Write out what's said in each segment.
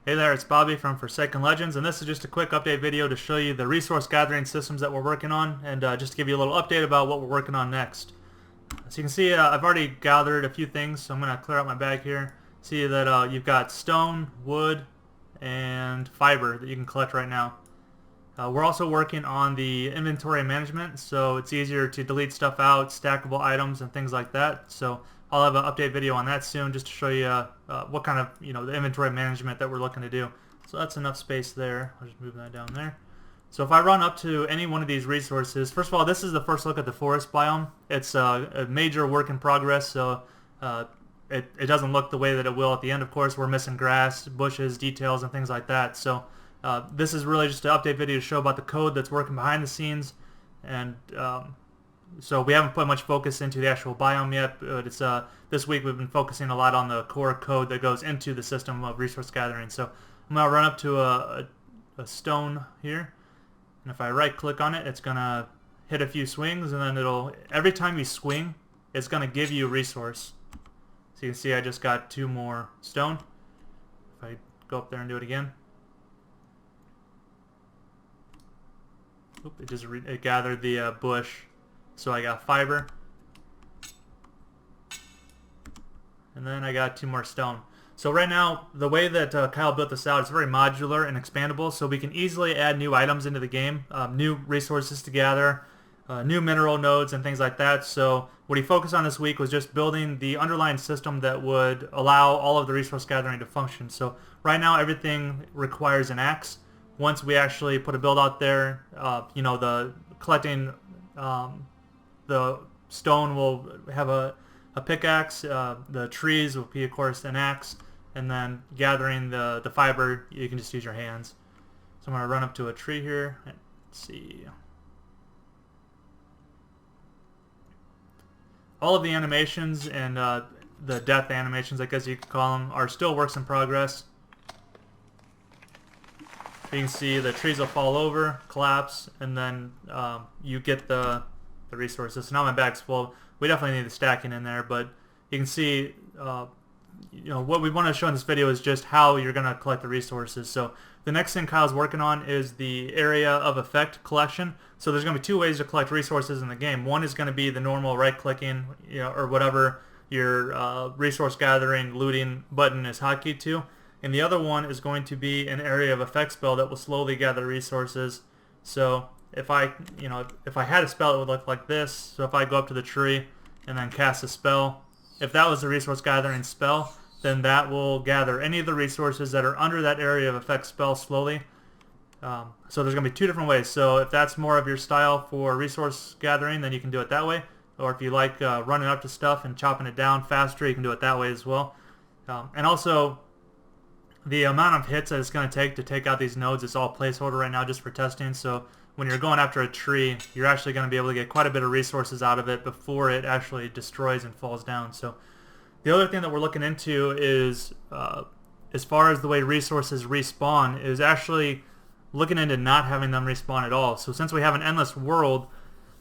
Hey there, it's Bobby from Forsaken Legends, and this is just a quick update video to show you the resource gathering systems that we're working on, and just to give you a little update about what we're working on next. So you can see I've already gathered a few things, so I'm going to clear out my bag here. See that you've got stone, wood, and fiber that you can collect right now. We're also working on the inventory management, so it's easier to delete stuff out, stackable items, and things like that. So I'll have an update video on that soon, just to show you what kind of the inventory management that we're looking to do. So that's enough space there. I'll just move that down there. So if I run up to any one of these resources, first of all, this is the first look at the forest biome. It's a major work in progress, so it doesn't look the way that it will at the end. Of course, we're missing grass, bushes, details, and things like that. So this is really just an update video to show about the code that's working behind the scenes, and so we haven't put much focus into the actual biome yet, but it's this week we've been focusing a lot on the core code that goes into the system of resource gathering. So I'm going to run up to a stone here, and if I right click on it, it's going to hit a few swings, and then every time you swing, it's going to give you a resource. So you can see I just got 2 more stone. If I go up there and do it again, it gathered the bush. So I got fiber, and then I got 2 more stone. So right now, the way that Kyle built this out is very modular and expandable, so we can easily add new items into the game, new resources to gather, new mineral nodes and things like that. So what he focused on this week was just building the underlying system that would allow all of the resource gathering to function. So right now everything requires an axe. Once we actually put a build out there, the collecting the stone will have a pickaxe, the trees will be of course an axe, and then gathering the fiber you can just use your hands. So I'm going to run up to a tree here and see. All of the animations and the death animations, I guess you could call them, are still works in progress. You can see the trees will fall over, collapse, and then you get the resources. So now my bag's full. We definitely need the stacking in there, but you can see what we want to show in this video is just how you're going to collect the resources. So the next thing Kyle's working on is the area of effect collection. So there's going to be 2 ways to collect resources in the game. One is going to be the normal right-clicking, or whatever your resource gathering looting button is hotkeyed to, and the other one is going to be an area of effect spell that will slowly gather resources. So if I had a spell, it would look like this. So if I go up to the tree and then cast a spell, if that was the resource gathering spell, then that will gather any of the resources that are under that area of effect spell slowly. So there's going to be 2 different ways. So if that's more of your style for resource gathering, then you can do it that way. Or if you like running up to stuff and chopping it down faster, you can do it that way as well. And also, the amount of hits that it's going to take out these nodes is all placeholder right now just for testing. So when you're going after a tree, you're actually going to be able to get quite a bit of resources out of it before it actually destroys and falls down. So the other thing that we're looking into is, as far as the way resources respawn, is actually looking into not having them respawn at all. So since we have an endless world,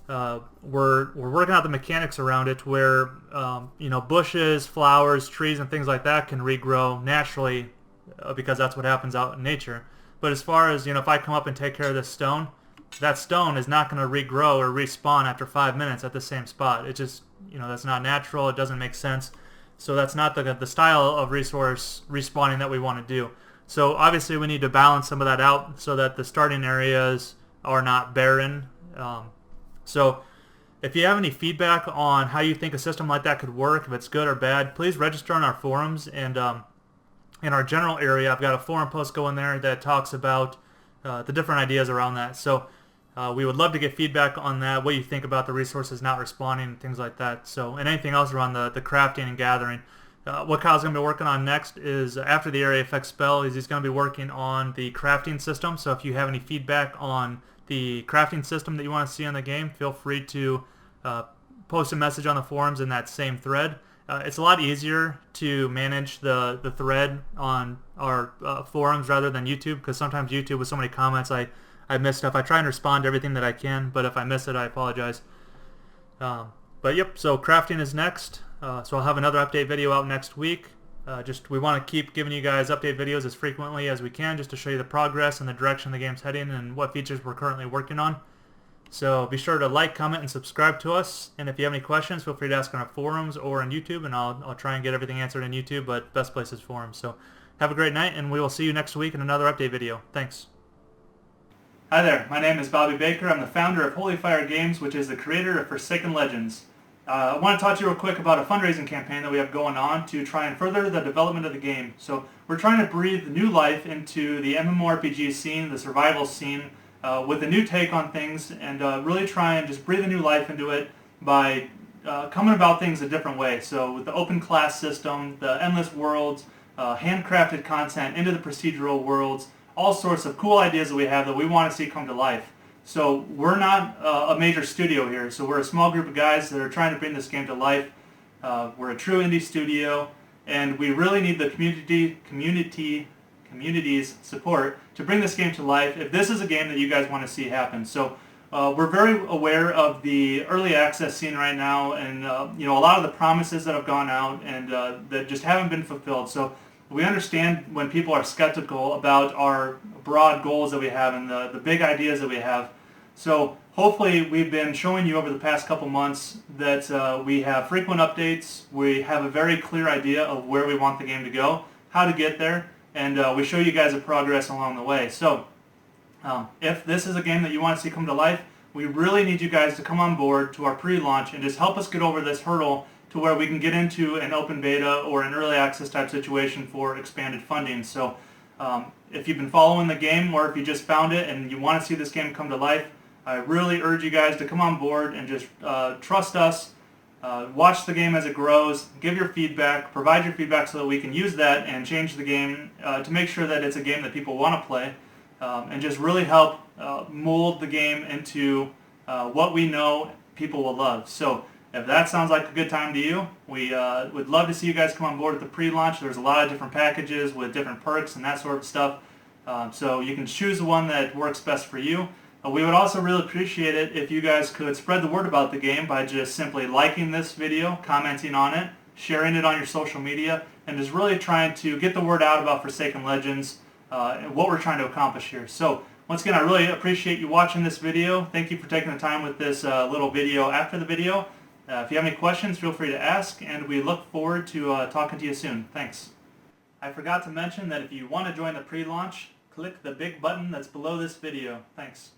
we're working out the mechanics around it where bushes, flowers, trees, and things like that can regrow naturally, because that's what happens out in nature. But as far as if I come up and take care of this stone, that stone is not going to regrow or respawn after 5 minutes at the same spot. It just that's not natural. It doesn't make sense. So that's not the style of resource respawning that we want to do. So obviously we need to balance some of that out so that the starting areas are not barren. So if you have any feedback on how you think a system like that could work, if it's good or bad, please register on our forums. And in our general area, I've got a forum post going there that talks about the different ideas around that. So we would love to get feedback on that, what you think about the resources not respawning, and things like that. So, and anything else around the crafting and gathering. What Kyle's going to be working on next is, after the area effect spell, he's going to be working on the crafting system. So if you have any feedback on the crafting system that you want to see in the game, feel free to post a message on the forums in that same thread. It's a lot easier to manage the thread on our forums rather than YouTube, because sometimes YouTube with so many comments I miss stuff. I try and respond to everything that I can, but if I miss it, I apologize. But yep, so crafting is next. So I'll have another update video out next week. we want to keep giving you guys update videos as frequently as we can, just to show you the progress and the direction the game's heading and what features we're currently working on. So be sure to like, comment, and subscribe to us. And if you have any questions, feel free to ask on our forums or on YouTube, and I'll try and get everything answered on YouTube, but best place is forums. So have a great night, and we will see you next week in another update video. Thanks. Hi there, my name is Bobby Baker. I'm the founder of Holy Fire Games, which is the creator of Forsaken Legends. I want to talk to you real quick about a fundraising campaign that we have going on to try and further the development of the game. So we're trying to breathe new life into the MMORPG scene, the survival scene, with a new take on things, and really try and just breathe a new life into it by coming about things a different way. So with the open class system, the endless worlds, handcrafted content into the procedural worlds, all sorts of cool ideas that we have that we want to see come to life. So we're not a major studio here, so we're a small group of guys that are trying to bring this game to life. We're a true indie studio, and we really need the community's support to bring this game to life if this is a game that you guys want to see happen. So we're very aware of the early access scene right now, and a lot of the promises that have gone out and that just haven't been fulfilled. So we understand when people are skeptical about our broad goals that we have and the big ideas that we have. So hopefully we've been showing you over the past couple months that we have frequent updates, we have a very clear idea of where we want the game to go, how to get there, and we show you guys the progress along the way. So if this is a game that you want to see come to life, we really need you guys to come on board to our pre-launch and just help us get over this hurdle to where we can get into an open beta or an early access type situation for expanded funding. So if you've been following the game, or if you just found it and you want to see this game come to life, I really urge you guys to come on board and just trust us, watch the game as it grows, give your feedback, provide your feedback so that we can use that and change the game to make sure that it's a game that people want to play, and just really help mold the game into what we know people will love. So if that sounds like a good time to you, we would love to see you guys come on board at the pre-launch. There's a lot of different packages with different perks and that sort of stuff. So you can choose the one that works best for you. We would also really appreciate it if you guys could spread the word about the game by just simply liking this video, commenting on it, sharing it on your social media, and just really trying to get the word out about Forsaken Legends and what we're trying to accomplish here. So once again, I really appreciate you watching this video. Thank you for taking the time with this little video after the video. If you have any questions, feel free to ask, and we look forward to talking to you soon. Thanks. I forgot to mention that if you want to join the pre-launch, click the big button that's below this video. Thanks.